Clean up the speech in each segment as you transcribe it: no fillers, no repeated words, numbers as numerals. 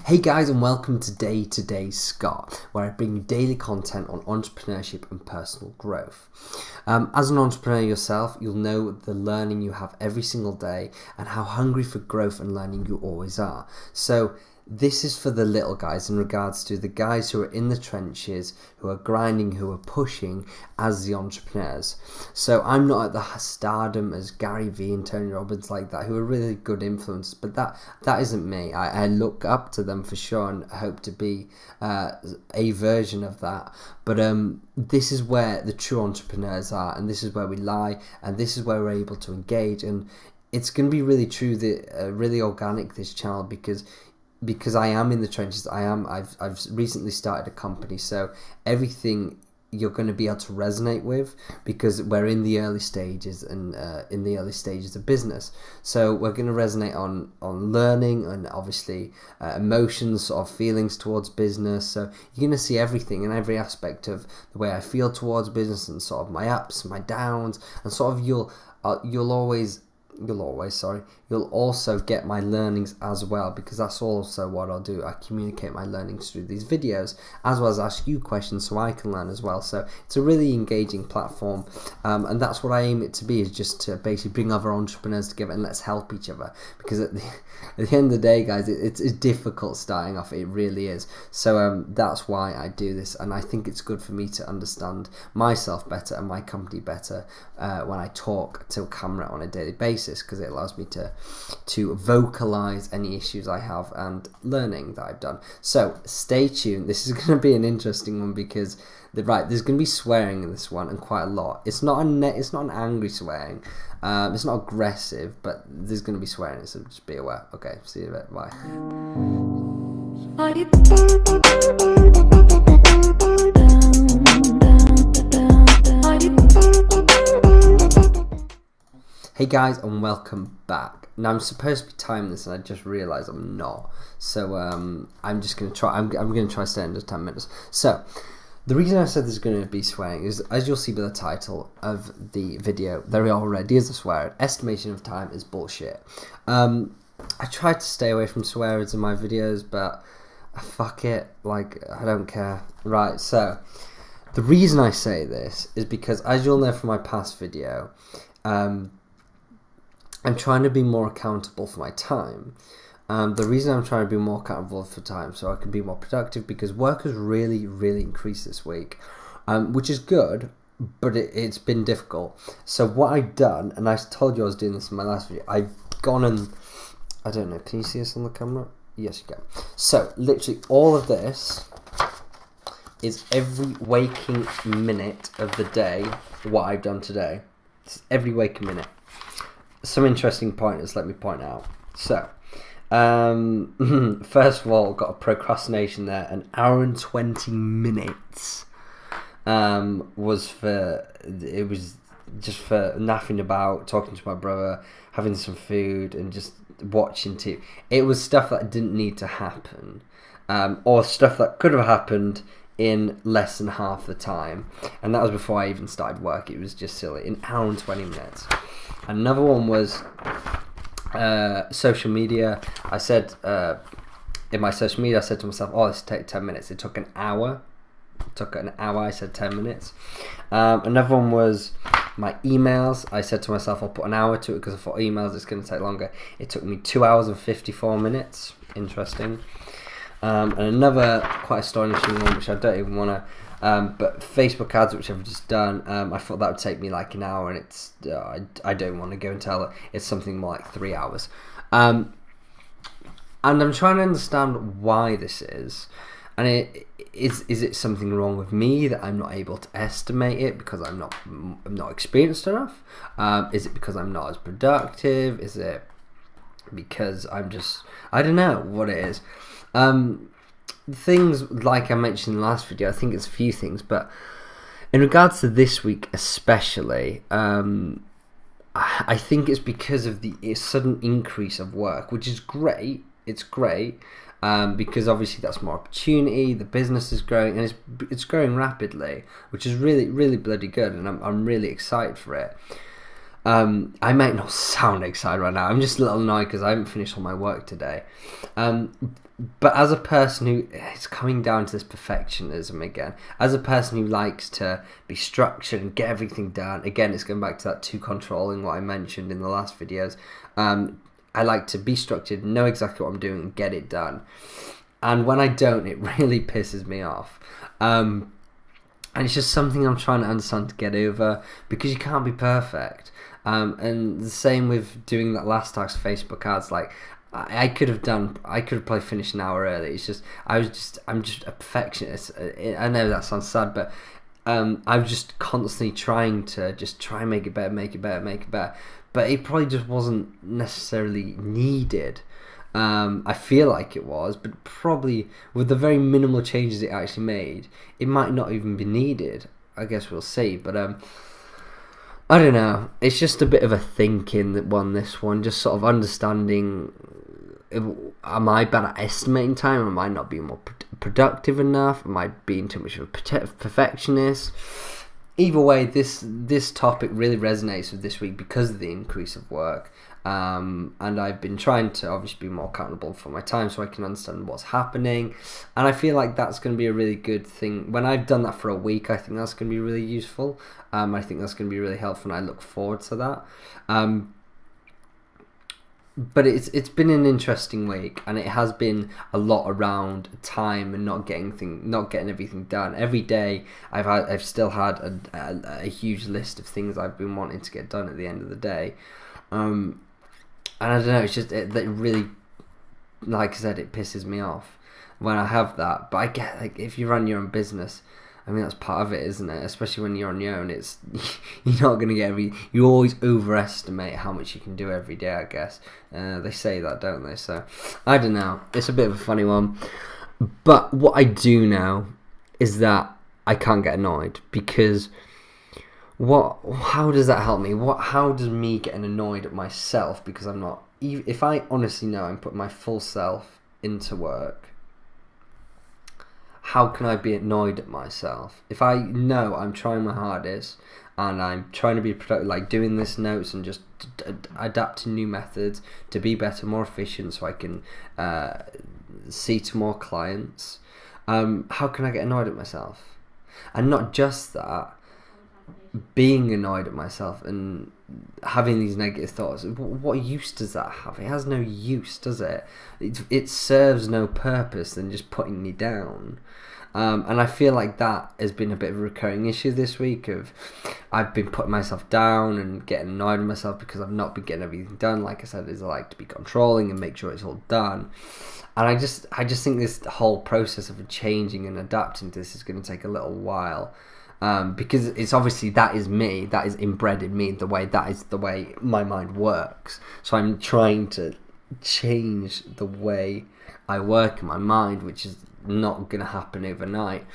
Hey guys, and welcome to Day to Day Scott, where I bring you daily content on entrepreneurship and personal growth. As an entrepreneur yourself, you'll know the learning you have every single day and how hungry for growth and learning you always are. So this is for the little guys in regards to the guys who are in the trenches, who are grinding, who are pushing as the entrepreneurs. So I'm not at the stardom as Gary Vee and Tony Robbins like that, who are really good influences, but that isn't me. I look up to them for sure and hope to be a version of that. But this is where the true entrepreneurs are, and this is where we lie, and this is where we're able to engage. And it's going to be really true, really organic, this channel, because I am in the trenches. I've recently started a company, so everything you're going to be able to resonate with, because we're in the early stages and in the early stages of business. So we're going to resonate on learning and obviously emotions, sort of feelings towards business. So you're going to see everything and every aspect of the way I feel towards business, and sort of my ups, my downs, and sort of you'll also get my learnings as well, because that's also what I'll do. I communicate my learnings through these videos, as well as ask you questions so I can learn as well. So it's a really engaging platform, and that's what I aim it to be, is just to basically bring other entrepreneurs together and let's help each other, because at the end of the day, guys, it's difficult starting off. It really is. So that's why I do this, and I think it's good for me to understand myself better and my company better when I talk to a camera on a daily basis, because it allows me to vocalize any issues I have and learning that I've done. So stay tuned. This is going to be an interesting one, because there's going to be swearing in this one, and quite a lot. It's not an angry swearing. It's not aggressive, but there's going to be swearing, so just be aware. Okay, see you in a bit. Bye. Hey guys, and welcome back. Now I'm supposed to be timing this, and I just realised I'm not. So I'm just going to try. I'm going to try to stay under 10 minutes. So the reason I said there's going to be swearing is, as you'll see by the title of the video, there already is a swear. Estimation of time is bullshit. I try to stay away from swear words in my videos, but fuck it, like, I don't care. Right, so the reason I say this is because, as you'll know from my past video, I'm trying to be more accountable for my time. The reason I'm trying to be more accountable for time, so I can be more productive, because work has really, really increased this week, which is good, but it's been difficult. So what I've done, and I told you I was doing this in my last video, I've gone and, I don't know, can you see this on the camera? Yes, you can. So literally all of this is every waking minute of the day, what I've done today. It's every waking minute. Some interesting pointers, let me point out. So, first of all, got a procrastination there. An hour and 20 minutes was just for napping about, talking to my brother, having some food, and just watching TV. It was stuff that didn't need to happen, or stuff that could have happened in less than half the time, and that was before I even started work. It was just silly. An hour and 20 minutes. Another one was social media. I said in my social media, I said to myself, "Oh, this will take 10 minutes." It took an hour. I said 10 minutes. Another one was my emails. I said to myself, I'll put an hour to it, because I thought emails it's going to take longer. It took me 2 hours and 54 minutes. Interesting. And another quite astonishing one, which I don't even want to. But Facebook ads, which I've just done, I thought that would take me like an hour, and it's I don't want to go and tell it. It's something more like 3 hours. And I'm trying to understand why this is. And is it something wrong with me that I'm not able to estimate it because I'm not experienced enough? Is it because I'm not as productive? Is it because I don't know what it is. Things like I mentioned in the last video, I think it's a few things, but in regards to this week especially, I think it's because of the sudden increase of work, which is great. It's great, because obviously that's more opportunity. The business is growing, and it's growing rapidly, which is really, really bloody good, and I'm really excited for it. I might not sound excited right now. I'm just a little annoyed because I haven't finished all my work today. But as a person who is coming down to this perfectionism again, as a person who likes to be structured and get everything done, again, it's going back to that too controlling, what I mentioned in the last videos. I like to be structured, know exactly what I'm doing, and get it done. And when I don't, it really pisses me off. And it's just something I'm trying to understand to get over, because you can't be perfect. And the same with doing that last task, Facebook ads. Like, I could have probably finished an hour early. It's just, I'm just a perfectionist. I know that sounds sad, but I'm just constantly trying to try and make it better. But it probably just wasn't necessarily needed. I feel like it was, but probably with the very minimal changes it actually made, it might not even be needed. I guess we'll see. But I don't know. It's just a bit of a thinking that won this one. Just sort of understanding, am I bad at estimating time? Am I not being more productive enough? Am I being too much of a perfectionist? Either way, this topic really resonates with this week because of the increase of work. And I've been trying to obviously be more accountable for my time so I can understand what's happening. And I feel like that's going to be a really good thing. When I've done that for a week, I think that's going to be really useful. I think that's going to be really helpful, and I look forward to that. But it's been an interesting week, and it has been a lot around time and not getting everything done. Every day I've still had a huge list of things I've been wanting to get done at the end of the day. And I don't know, it's just that really, like I said, it pisses me off when I have that. But I get, like, if you run your own business, I mean, that's part of it, isn't it? Especially when you're on your own, it's you're not going to get you always overestimate how much you can do every day, I guess. They say that, don't they? So, I don't know. It's a bit of a funny one. But what I do know is that I can't get annoyed, because how does that help me? How does me getting annoyed at myself because I'm not, if I honestly know I'm putting my full self into work, how can I be annoyed at myself? If I know I'm trying my hardest and I'm trying to be productive, like doing this notes and just adapting new methods to be better, more efficient, so I can see to more clients, how can I get annoyed at myself? And not just that, being annoyed at myself and having these negative thoughts, what use does that have? It has no use, does it? It serves no purpose than just putting me down. And I feel like that has been a bit of a recurring issue this week. I've been putting myself down and getting annoyed at myself because I've not been getting everything done. Like I said, I like to be controlling and make sure it's all done. And I just think this whole process of changing and adapting to this is going to take a little while. Because it's obviously, that is me, that is inbred in me, that is the way my mind works. So I'm trying to change the way I work in my mind, which is not going to happen overnight.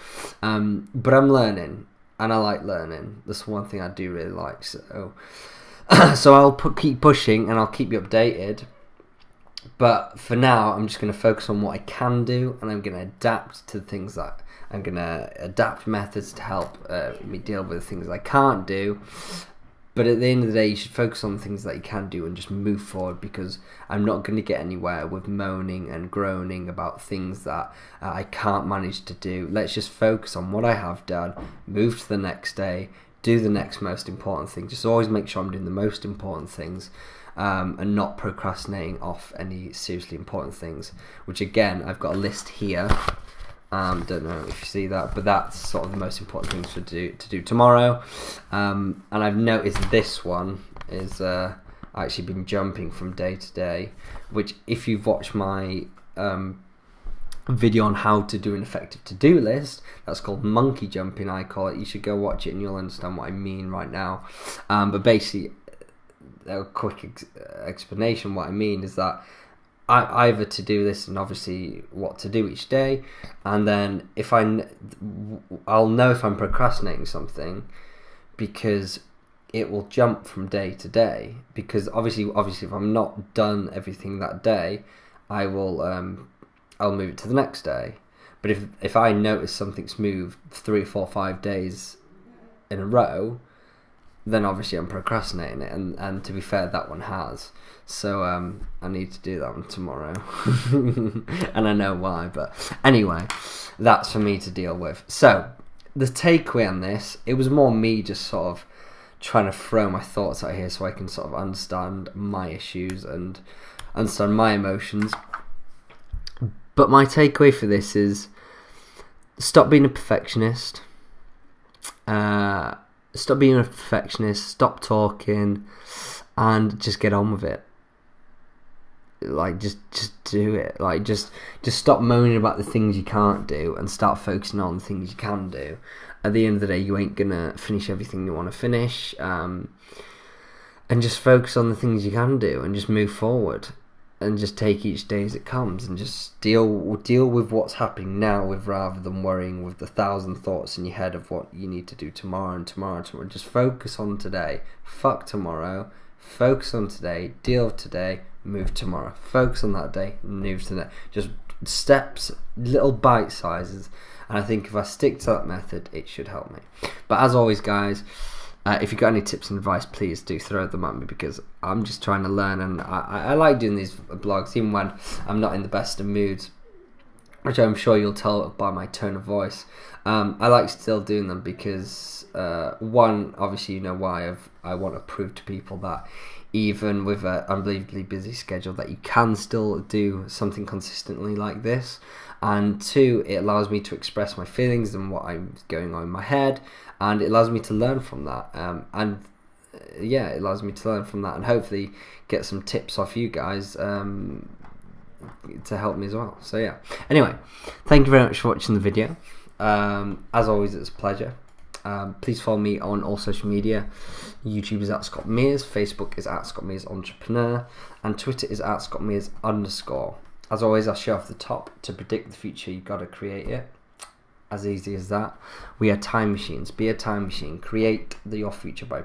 But I'm learning, and I like learning. That's one thing I do really like. So I'll keep pushing, and I'll keep you updated. But for now, I'm just going to focus on what I can do, and I'm going to adapt to the things that I'm going to adapt methods to help me deal with the things I can't do. But at the end of the day, you should focus on the things that you can do and just move forward, because I'm not going to get anywhere with moaning and groaning about things that I can't manage to do. Let's just focus on what I have done, move to the next day, do the next most important thing. Just always make sure I'm doing the most important things, and not procrastinating off any seriously important things, which again, I've got a list here. Don't know if you see that, but that's sort of the most important things to do tomorrow. And I've noticed this one is actually been jumping from day to day, which, if you've watched my video on how to do an effective to-do list, that's called monkey jumping, I call it. You should go watch it and you'll understand what I mean right now. But basically, a quick explanation, what I mean is that I have a to-do list, and obviously what to do each day, and then I'll know if I'm procrastinating something, because it will jump from day to day. Because obviously if I'm not done everything that day, I'll move it to the next day. But if I notice something's moved 3, 4, 5 days in a row, then obviously I'm procrastinating it, and to be fair, that one has. So I need to do that one tomorrow. And I know why, but anyway, that's for me to deal with. So the takeaway on this, it was more me just sort of trying to throw my thoughts out here so I can sort of understand my issues and understand my emotions. But my takeaway for this is, stop being a perfectionist. Stop being a perfectionist, stop talking, and just get on with it. Like, just do it. Like, just stop moaning about the things you can't do and start focusing on the things you can do. At the end of the day, you ain't gonna finish everything you want to finish, and just focus on the things you can do and just move forward. And just take each day as it comes, and just deal with what's happening now, rather than worrying with the 1,000 thoughts in your head of what you need to do tomorrow and tomorrow and tomorrow. Just focus on today. Fuck tomorrow. Focus on today. Deal with today. Move tomorrow. Focus on that day. Move to that. Just steps, little bite sizes. And I think if I stick to that method, it should help me. But as always, guys, if you've got any tips and advice, please do throw them at me, because I'm just trying to learn, and I like doing these vlogs even when I'm not in the best of moods, which I'm sure you'll tell by my tone of voice. I like still doing them because, one, obviously you know why, I want to prove to people that even with an unbelievably busy schedule that you can still do something consistently like this. And two, it allows me to express my feelings and what I'm going on in my head, and it allows me to learn from that. It allows me to learn from that, and hopefully get some tips off you guys to help me as well. So yeah. Anyway, thank you very much for watching the video. As always, it's a pleasure. Please follow me on all social media. YouTube is at Scott Mears, Facebook is at Scott Mears Entrepreneur, and Twitter is at Scott Mears _. As always, I'll show off the top. To predict the future, you've got to create it. As easy as that. We are time machines. Be a time machine. Create your future by...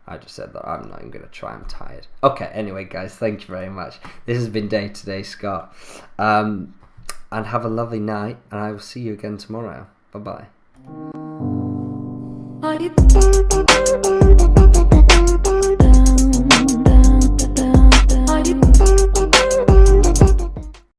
I just said that. I'm not even going to try. I'm tired. Okay, anyway, guys, thank you very much. This has been Day to Day Scott. And have a lovely night, and I will see you again tomorrow. Bye-bye.